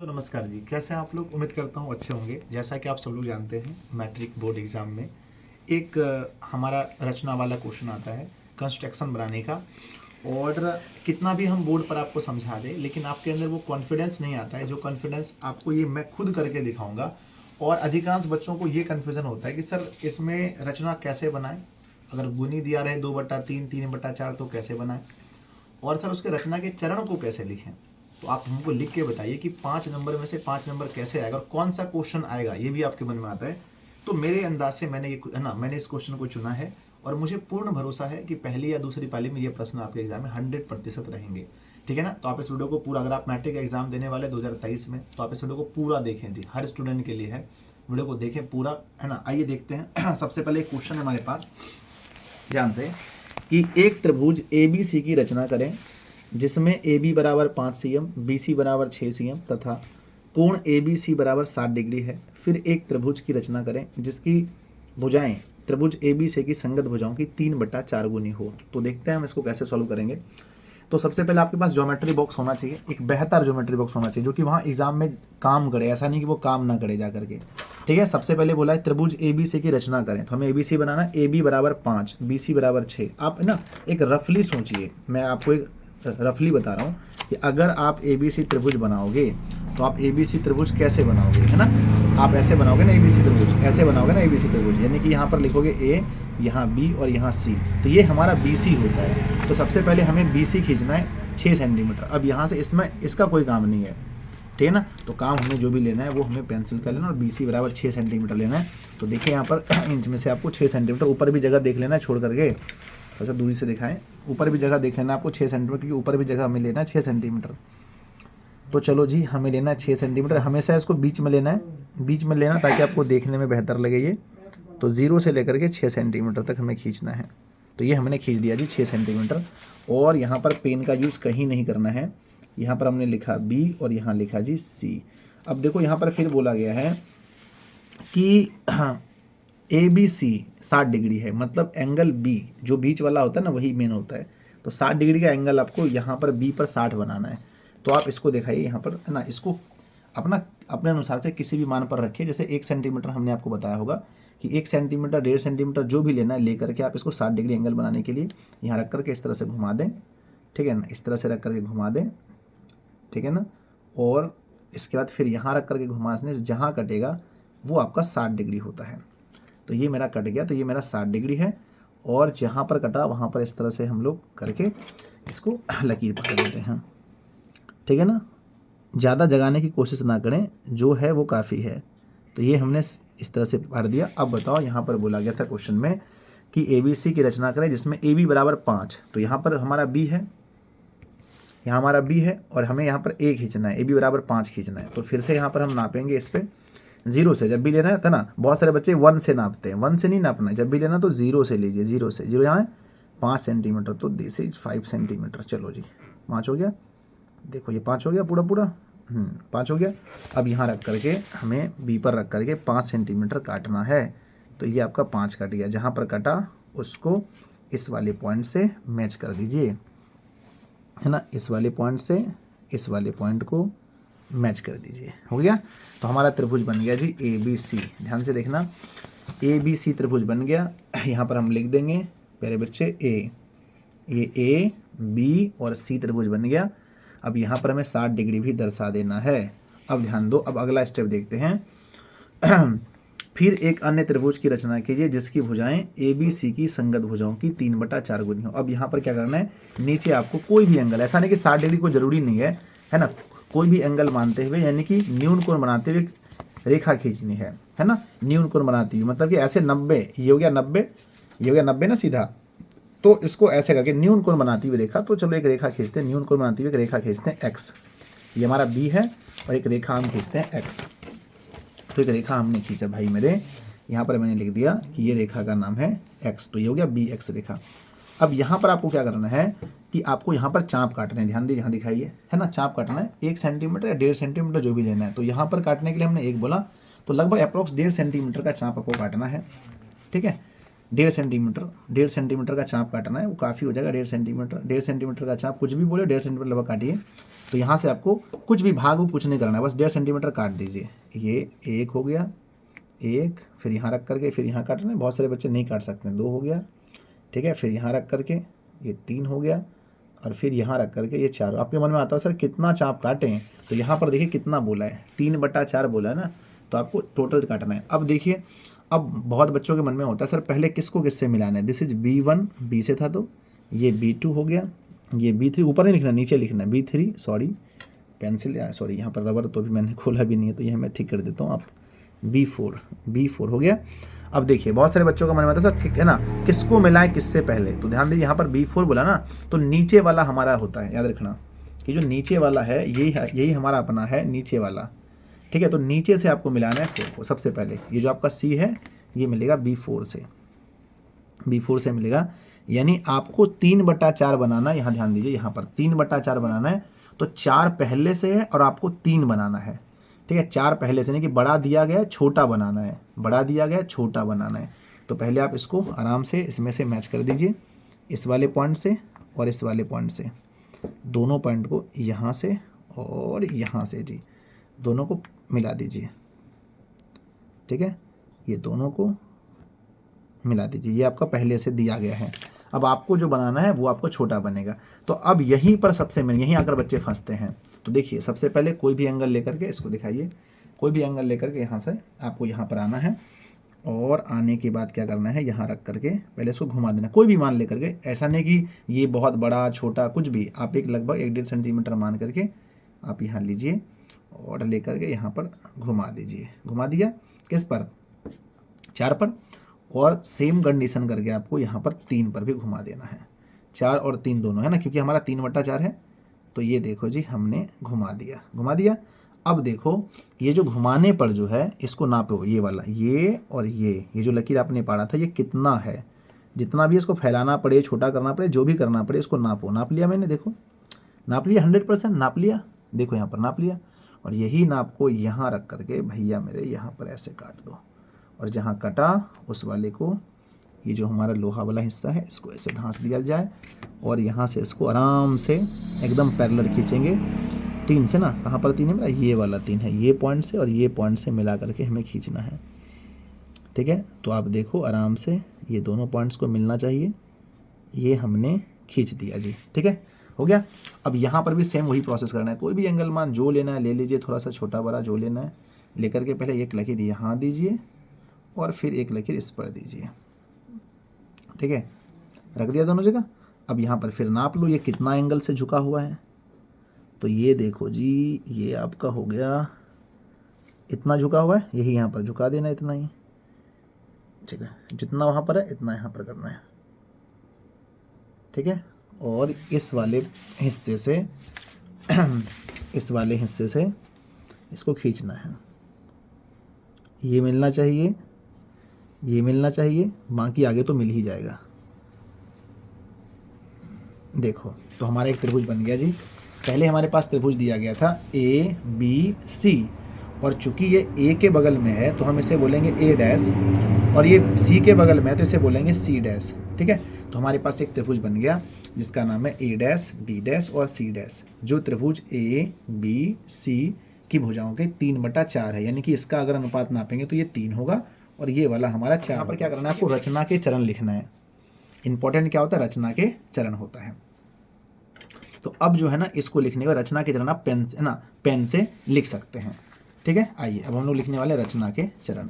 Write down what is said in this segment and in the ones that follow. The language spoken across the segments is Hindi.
तो नमस्कार जी, कैसे हैं आप लोग। उम्मीद करता हूँ अच्छे होंगे। जैसा कि आप सब लोग जानते हैं, मैट्रिक बोर्ड एग्ज़ाम में एक हमारा रचना वाला क्वेश्चन आता है कंस्ट्रक्शन बनाने का। और कितना भी हम बोर्ड पर आपको समझा दें, लेकिन आपके अंदर वो कॉन्फिडेंस नहीं आता है, जो कॉन्फिडेंस आपको ये मैं खुद करके दिखाऊंगा। और अधिकांश बच्चों को ये कन्फ्यूज़न होता है कि सर इसमें रचना कैसे बनाएं, अगर गुनी दिया रहे 2/3 3/4 तो कैसे बनाएं, और सर उसके रचना के चरण को कैसे लिखें। तो आप हमको लिख के बताइए कि 5 नंबर में से 5 नंबर कैसे आएगा और कौन सा क्वेश्चन आएगा, ये भी आपके मन में आता है। तो मेरे अंदाज से मैंने इस क्वेश्चन को चुना है, और मुझे पूर्ण भरोसा है कि पहली या दूसरी पाली में ये प्रश्न आपके एग्जाम में 100% रहेंगे। ठीक है ना। तो आप इस वीडियो को पूरा, अगर आप मैट्रिक एग्जाम देने वाले 2023 में, तो आप इस वीडियो को पूरा देखें जी, हर स्टूडेंट के लिए है। वीडियो को देखें पूरा, है ना। आइए देखते हैं। सबसे पहले एक क्वेश्चन है हमारे पास, ध्यान से, कि एक त्रिभुज ABC की रचना करें जिसमें AB बराबर 5 cm, BC बराबर 6 cm तथा कोण ABC बराबर 60 डिग्री है। फिर एक त्रिभुज की रचना करें जिसकी भुजाएं त्रिभुज ABC की संगत भुजाओं की 3/4 गुनी हो। तो देखते हैं हम इसको कैसे सॉल्व करेंगे। तो सबसे पहले आपके पास ज्योमेट्री बॉक्स होना चाहिए, एक बेहतर ज्योमेट्री बॉक्स होना चाहिए जो कि वहाँ एग्जाम में काम करे, ऐसा नहीं कि वो काम ना करे जा करके। ठीक है। सबसे पहले बोला है त्रिभुज ABC की रचना करें, तो हमें ABC बनाना है। AB बराबर 5, BC बराबर 6। आप ना एक रफली सोचिए, मैं आपको एक रफली बता रहा हूँ कि अगर आप ABC त्रिभुज बनाओगे तो आप ABC त्रिभुज कैसे बनाओगे, है ना। आप ऐसे बनाओगे ना ABC त्रिभुज, ऐसे बनाओगे ना ABC त्रिभुज, यानी कि यहाँ पर लिखोगे A, यहाँ B और यहाँ C, तो ये हमारा BC होता है। तो सबसे पहले हमें BC खींचना है 6 सेंटीमीटर। अब यहाँ से इसमें इसका कोई काम नहीं है, ठीक है ना। तो काम हमें जो भी लेना है वो हमें पेंसिल कर लेना और BC बराबर 6 सेंटीमीटर लेना है। तो देखिए यहाँ पर इंच में से आपको 6 सेंटीमीटर, ऊपर भी जगह देख लेना है छोड़ करके, वैसे दूरी से दिखाएं, ऊपर भी जगह देख लेना आपको 6 सेंटीमीटर, क्योंकि ऊपर भी जगह हमें लेना है 6 सेंटीमीटर। तो चलो जी, हमें लेना है 6 सेंटीमीटर। हमेशा इसको बीच में लेना है, बीच में लेना ताकि आपको देखने में बेहतर लगे ये। तो 0 से लेकर के 6 सेंटीमीटर तक हमें खींचना है। तो ये हमने खींच दिया जी 6 सेंटीमीटर। और यहाँ पर पेन का यूज़ कहीं नहीं करना है। यहाँ पर हमने लिखा B और यहाँ लिखा जी C। अब देखो यहाँ पर फिर बोला गया है कि ABC 60 डिग्री है, मतलब एंगल B जो बीच वाला होता है ना वही मेन होता है। तो 60 डिग्री का एंगल आपको यहाँ पर B पर 60 बनाना है। तो आप इसको दिखाइए यहाँ पर, है ना, इसको अपने अनुसार से किसी भी मान पर रखिए। जैसे 1 सेंटीमीटर हमने आपको बताया होगा कि 1 सेंटीमीटर 1.5 सेंटीमीटर जो भी लेना है लेकर के आप इसको 60 डिग्री एंगल बनाने के लिए यहाँ रख करके इस तरह से घुमा दें, ठीक है ना, इस तरह से रख करके घुमा दें, ठीक है ना। और इसके बाद फिर यहाँ रख करके घुमाने से जहाँ कटेगा वो आपका 60 डिग्री होता है। तो ये मेरा कट गया, तो ये मेरा 60 डिग्री है। और जहाँ पर कटा वहाँ पर इस तरह से हम लोग करके इसको लकीर पकड़ देते हैं, ठीक है ना। ज़्यादा जगाने की कोशिश ना करें, जो है वो काफ़ी है। तो ये हमने इस तरह से भर दिया। अब बताओ, यहाँ पर बोला गया था क्वेश्चन में कि ABC की रचना करें जिसमें AB बराबर 5। तो यहाँ पर हमारा B है, यहाँ हमारा B है, और हमें यहाँ पर A खींचना है, AB बराबर 5 खींचना है। तो फिर से यहाँ पर हम नापेंगे इस पर 0 से, जब भी लेना है था ना, बहुत सारे बच्चे 1 से नापते हैं, 1 से नहीं नापना है। जब भी लेना तो 0 से लीजिए, 0 से। 0 यहाँ है 5 सेंटीमीटर, तो दिस इज 5 सेंटीमीटर। चलो जी, 5 हो गया। देखो ये 5 हो गया पूरा पूरा, 5 हो गया। अब यहाँ रख करके हमें B पर रख करके 5 सेंटीमीटर काटना है। तो ये आपका 5 कट गया। जहाँ पर कटा उसको इस वाले पॉइंट से मैच कर दीजिए, है ना। इस वाले पॉइंट से इस वाले पॉइंट को मैच कर दीजिए, हो गया। तो हमारा त्रिभुज बन गया जी ABC। ध्यान से देखना, ABC त्रिभुज बन गया। यहाँ पर हम लिख देंगे प्यारे बच्चे A B और C त्रिभुज बन गया। अब यहाँ पर हमें 60 डिग्री भी दर्शा देना है। अब ध्यान दो, अब अगला स्टेप देखते हैं। फिर एक अन्य त्रिभुज की रचना कीजिए जिसकी भुजाएं ABC की संगत भुजाओं की 3/4 गुनी हो। अब यहाँ पर क्या करना है, नीचे आपको कोई भी एंगल, ऐसा नहीं कि 60 डिग्री को जरूरी नहीं है ना, कोई भी एंगल मानते हुए, यानी कि न्यून कोण बनाते हुए रेखा खींचनी है ना। न्यून कोण बनाती हुई मतलब कि ऐसे 90, ये हो गया 90, ये हो गया 90 ना सीधा। तो इसको ऐसे करके न्यून कोण बनाती हुई रेखा, तो चलो एक रेखा खींचते हैं, न्यून कोण बनाती हुई एक रेखा खींचते हैं x। ये हमारा B है और एक रेखा हम खींचते हैं x। तो एक रेखा हमने खींचा भाई मेरे, यहाँ पर मैंने लिख दिया कि ये रेखा का नाम है x। तो ये हो गया BX रेखा। अब यहाँ पर आपको क्या करना है कि आपको यहाँ पर चाप काटना है। ध्यान दीजिए, यहाँ दिखाइए, है ना, चाप काटना है 1 सेंटीमीटर या 1.5 सेंटीमीटर जो भी लेना है। तो यहाँ पर काटने के लिए हमने 1 बोला, तो लगभग अप्रोक्स 1.5 सेंटीमीटर का चाप आपको काटना है, ठीक है। 1.5 सेंटीमीटर का चाप काटना है, वो काफ़ी हो जाएगा। 1.5 सेंटीमीटर का चाप, कुछ भी बोले 1.5 सेंटीमीटर लगभग काटिए। तो यहाँ से आपको कुछ भी भाग कुछ नहीं करना है, बस 1.5 सेंटीमीटर काट दीजिए। ये एक हो गया, एक, फिर यहाँ रख करके फिर यहाँ काटना है, बहुत सारे बच्चे नहीं काट सकते हैं, 2 हो गया, ठीक है। फिर यहाँ रख करके ये 3 हो गया, और फिर यहाँ रख करके ये 4। आपके मन में आता है सर कितना चाप काटें, तो यहाँ पर देखिए कितना बोला है, 3/4 बोला है ना, तो आपको टोटल काटना है। अब देखिए, अब बहुत बच्चों के मन में होता है सर पहले किसको किससे मिलाना है। दिस इज B1, बी से था, तो ये B2 हो गया, ये B3, ऊपर नहीं लिखना नीचे लिखना है, B3, सॉरी पेंसिल या सॉरी यहाँ पर रबर तो भी मैंने खोला भी नहीं है, तो यह मैं ठीक कर देता हूँ। आप B4 हो गया। अब देखिए बहुत सारे बच्चों का मन में आता है सर है ना किसको मिलाएं किससे पहले, तो ध्यान दीजिए यहाँ पर B4 बोला ना, तो नीचे वाला हमारा होता है, याद रखना कि जो नीचे वाला है यही हमारा अपना है नीचे वाला, ठीक है। तो नीचे से आपको मिलाना है 4 को सबसे पहले। ये जो आपका C है ये मिलेगा B4 से मिलेगा, यानी आपको 3/4 बनाना है। यहाँ ध्यान दीजिए, यहाँ पर 3/4 बनाना है, तो 4 पहले से है और आपको 3 बनाना है, ठीक है। 4 पहले से नहीं कि बड़ा दिया गया छोटा बनाना है, बड़ा दिया गया छोटा बनाना है। तो पहले आप इसको आराम से इसमें से मैच कर दीजिए, इस वाले पॉइंट से और इस वाले पॉइंट से, दोनों पॉइंट को यहाँ से और यहाँ से जी दोनों को मिला दीजिए, ठीक है। ये दोनों को मिला दीजिए, ये आपका पहले से दिया गया है। अब आपको जो बनाना है वो आपको छोटा बनेगा। तो अब यहीं पर सबसे मेन यहीं आकर बच्चे फंसते हैं। तो देखिए सबसे पहले कोई भी एंगल लेकर के इसको दिखाइए, कोई भी एंगल लेकर के यहाँ से आपको यहाँ पर आना है, और आने के बाद क्या करना है, यहाँ रख करके पहले इसको घुमा देना, कोई भी मान लेकर के। ऐसा नहीं कि ये बहुत बड़ा छोटा कुछ भी, आप एक लगभग 1.5 सेंटीमीटर मान करके आप यहाँ लीजिए और लेकर के यहाँ पर घुमा दीजिए। घुमा दिया किस पर, 4 पर, और सेम कंडीशन करके आपको यहाँ पर 3 पर भी घुमा देना है। 4 और 3 दोनों है ना, क्योंकि हमारा 3/4 है। तो ये देखो जी हमने घुमा दिया। अब देखो ये जो घुमाने पर जो है इसको नापो, ये वाला ये और ये जो लकीर आपने पढ़ा था ये कितना है, जितना भी इसको फैलाना पड़े छोटा करना पड़े जो भी करना पड़े इसको नापो। नाप लिया मैंने, देखो नाप लिया, 100% नाप लिया, देखो यहाँ पर नाप लिया। और यही नाप को यहाँ रख करके भैया मेरे यहाँ पर ऐसे काट दो, और जहाँ कटा उस वाले को ये जो हमारा लोहा वाला हिस्सा है इसको ऐसे घांस दिया जाए, और यहाँ से इसको आराम से एकदम पैरेलल खींचेंगे 3 से ना। कहाँ पर 3 है मेरा, ये वाला 3 है, ये पॉइंट से और ये पॉइंट से मिला करके हमें खींचना है, ठीक है। तो आप देखो आराम से ये दोनों पॉइंट्स को मिलना चाहिए, ये हमने खींच दिया जी, ठीक है, हो गया। अब यहाँ पर भी सेम वही प्रोसेस करना है, कोई भी एंगल मान जो लेना है ले लीजिए, थोड़ा सा छोटा बड़ा जो लेना है लेकर के पहले एक लकीर यहाँ दीजिए और फिर एक लकीर इस पर दीजिए, ठीक है, रख दिया दोनों जगह। अब यहाँ पर फिर नाप लो ये कितना एंगल से झुका हुआ है, तो ये देखो जी ये आपका हो गया इतना झुका हुआ है, यही यहाँ पर झुका देना इतना ही, ठीक है। जितना वहाँ पर है इतना यहाँ पर करना है, ठीक है। और इस वाले हिस्से से इसको खींचना है, ये मिलना चाहिए, ये मिलना चाहिए, बाकी आगे तो मिल ही जाएगा। देखो तो हमारा एक त्रिभुज बन गया जी। पहले हमारे पास त्रिभुज दिया गया था ABC, और चूंकि ये A के बगल में है तो हम इसे बोलेंगे A', और ये C के बगल में है तो इसे बोलेंगे C', ठीक है। तो हमारे पास एक त्रिभुज बन गया जिसका नाम है A', B' और C'। जो त्रिभुज ABC की भुजाओं के 3/4 है, यानी कि इसका अगर अनुपात नापेंगे तो ये 3 होगा और ये वाला हमारा 4। यहाँ पर क्या करना है, आपको रचना के चरण लिखना है। इंपॉर्टेंट क्या होता है, रचना के चरण होता है। तो अब जो है ना इसको लिखने का रचना के चरण आप पेन से लिख सकते हैं, ठीक है। आइए अब हम लोग लिखने वाले रचना के चरण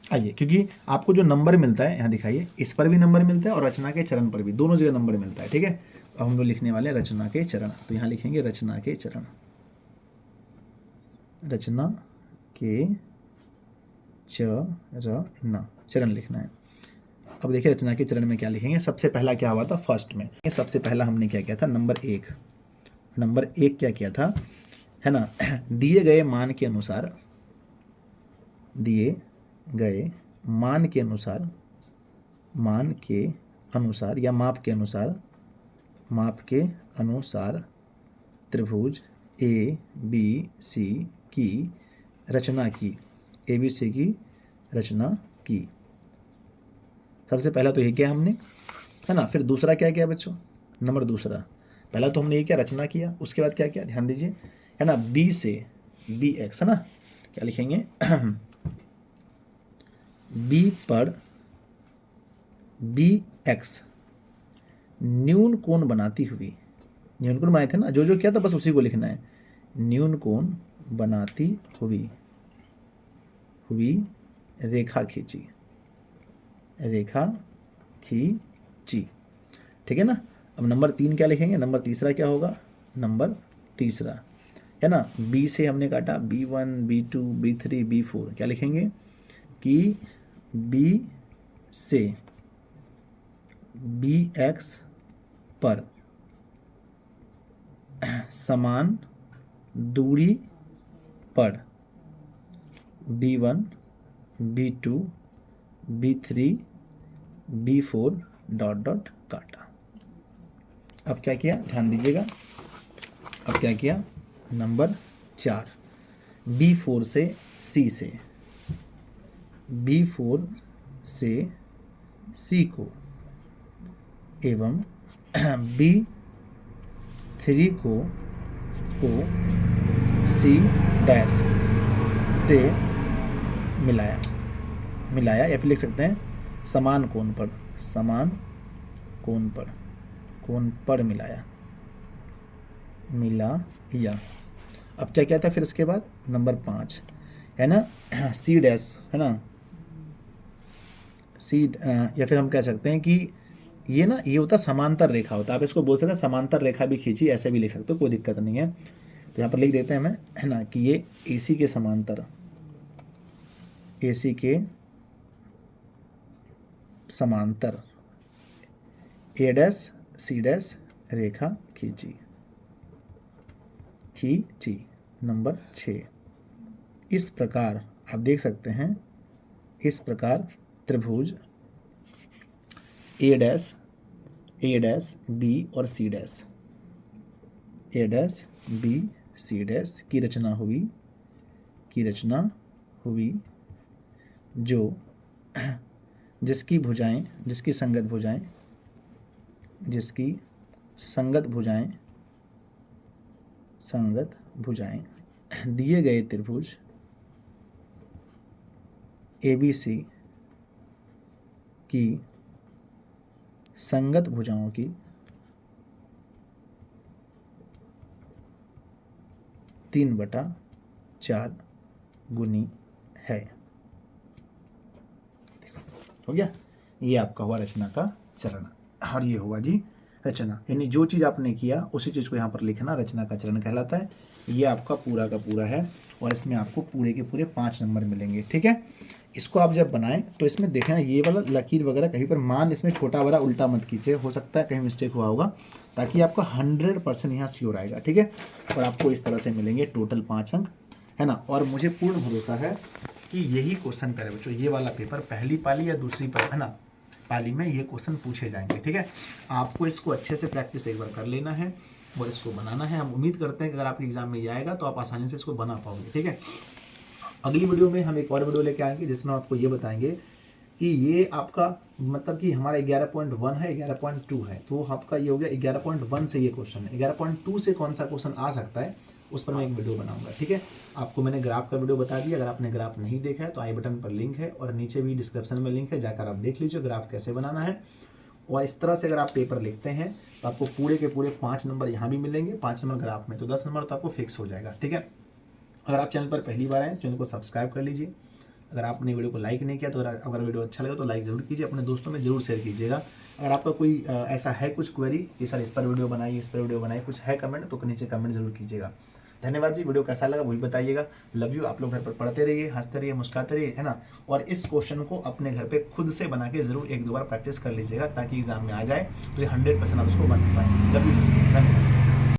आइए, क्योंकि आपको जो नंबर मिलता है यहाँ दिखाइए, इस पर भी नंबर मिलता है और रचना के चरण पर भी, दोनों जगह नंबर मिलता है, ठीक है। अब हम लोग लिखने वाले हैं रचना के चरण, तो यहाँ लिखेंगे रचना के चरण, रचना के चरण लिखना है। अब देखिए रचना के चरण में क्या लिखेंगे। सबसे पहला क्या हुआ था, फर्स्ट में सबसे पहला हमने क्या किया था, नंबर 1 क्या किया था, है ना, दिए गए मान के अनुसार या माप के अनुसार त्रिभुज ABC की रचना की। सबसे पहला तो ये किया हमने, है ना। फिर दूसरा क्या किया बच्चों, नंबर दूसरा, पहला तो हमने ये क्या रचना किया, उसके बाद क्या किया ध्यान दीजिए, है ना, बी से बी एक्स, है ना, क्या लिखेंगे बी पर बी एक्स न्यून कोण बनाती हुई, न्यून कोण बनाए थे ना, जो जो किया था बस उसी को लिखना है, न्यून कोण बनाती हुई रेखा खींची, रेखा खींची, ठीक है ना। अब नंबर 3 क्या लिखेंगे, नंबर तीसरा क्या होगा, नंबर तीसरा, है ना, बी से हमने काटा B1 B2 B3 B4, क्या लिखेंगे कि बी से बी एक्स पर समान दूरी पर B1 B2 B3 B4 dot dot काटा। अब क्या किया ध्यान दीजिएगा, अब क्या किया, नंबर 4 B4 से C से, B4 से C को एवं B3 को C डैश से मिलाया या फिर लिख सकते हैं समान कोण पर, समान कोण पर मिलाया। अब क्या क्या था फिर इसके बाद नंबर 5, है ना, C डैश, है ना, C या फिर हम कह सकते हैं कि ये ना, ये होता समांतर रेखा होता है, आप इसको बोल सकते हैं समांतर रेखा भी खींची, ऐसे भी लिख सकते हो, कोई दिक्कत नहीं है। तो यहाँ पर लिख देते हैं हमें, है ना, कि ये AC के समांतर, AC के समांतर A डैश C डैश रेखा खींची। नंबर 6, इस प्रकार आप देख सकते हैं, इस प्रकार त्रिभुज A डैश B और C dash, A dash B C dash की रचना हुई जो जिसकी संगत भुजाएं दिए गए त्रिभुज ABC की संगत भुजाओं की 3/4 गुनी है। हो गया, ये आपका हुआ रचना का चरण, और ये हुआ जी रचना, यानी जो चीज़ आपने किया उसी चीज़ को यहाँ पर लिखना रचना का चरण कहलाता है। ये आपका पूरा का पूरा है और इसमें आपको पूरे के पूरे 5 नंबर मिलेंगे, ठीक है। इसको आप जब बनाएं तो इसमें देखना ये वाला लकीर वगैरह कहीं पर मान इसमें छोटा बड़ा उल्टा मत कीजिए, हो सकता है कहीं मिस्टेक हुआ होगा, ताकि आपका 100% यहाँ श्योर आएगा, ठीक है। और आपको इस तरह से मिलेंगे टोटल 5 अंक, है ना। और मुझे पूर्ण भरोसा है कि यही क्वेश्चन करे बच्चों, ये वाला पेपर पहली पाली या दूसरी पाली, है ना, पाली में ये क्वेश्चन पूछे जाएंगे, ठीक है। आपको इसको अच्छे से प्रैक्टिस एक बार कर लेना है और इसको बनाना है। हम उम्मीद करते हैं कि अगर आपके एग्जाम में ये आएगा तो आप आसानी से इसको बना पाओगे, ठीक है। अगली वीडियो में हम एक और वीडियो लेके आएंगे जिसमें आपको ये बताएंगे कि ये आपका मतलब कि हमारा 11.1 है, 11.2 है, तो आपका ये हो गया 11.1 से ये क्वेश्चन है, 11.2 से कौन सा क्वेश्चन आ सकता है उस पर मैं एक वीडियो बनाऊंगा, ठीक है। आपको मैंने ग्राफ का वीडियो बता दिया, अगर आपने ग्राफ नहीं देखा है तो आई बटन पर लिंक है और नीचे भी डिस्क्रिप्शन में लिंक है, जाकर आप देख लीजिए ग्राफ कैसे बनाना है। और इस तरह से अगर आप पेपर लिखते हैं तो आपको पूरे के पूरे 5 नंबर यहाँ भी मिलेंगे, 5 नंबर ग्राफ में, तो 10 नंबर तो आपको फिक्स हो जाएगा, ठीक है। अगर आप चैनल पर पहली बार आए चैनल को सब्सक्राइब कर लीजिए। अगर आपने वीडियो को लाइक नहीं किया तो अगर वीडियो अच्छा लगा तो लाइक ज़रूर कीजिए, अपने दोस्तों में ज़रूर शेयर कीजिएगा। अगर आपका कोई ऐसा है कुछ क्वेरी कि सर इस पर वीडियो बनाइए, इस पर वीडियो बनाइए, कुछ है कमेंट तो नीचे कमेंट जरूर कीजिएगा। धन्यवाद जी, वीडियो कैसा लगा वही बताइएगा। Love you. आप लोग घर पर पढ़ते रहिए, हंसते रहिए, मुस्कुराते रहिए, है ना। और इस क्वेश्चन को अपने घर पे खुद से बना के जरूर 1-2 बार प्रैक्टिस कर लीजिएगा ताकि एग्जाम में आ जाए तो 100% आप उसको बना पाए। लव यू, धन्यवाद।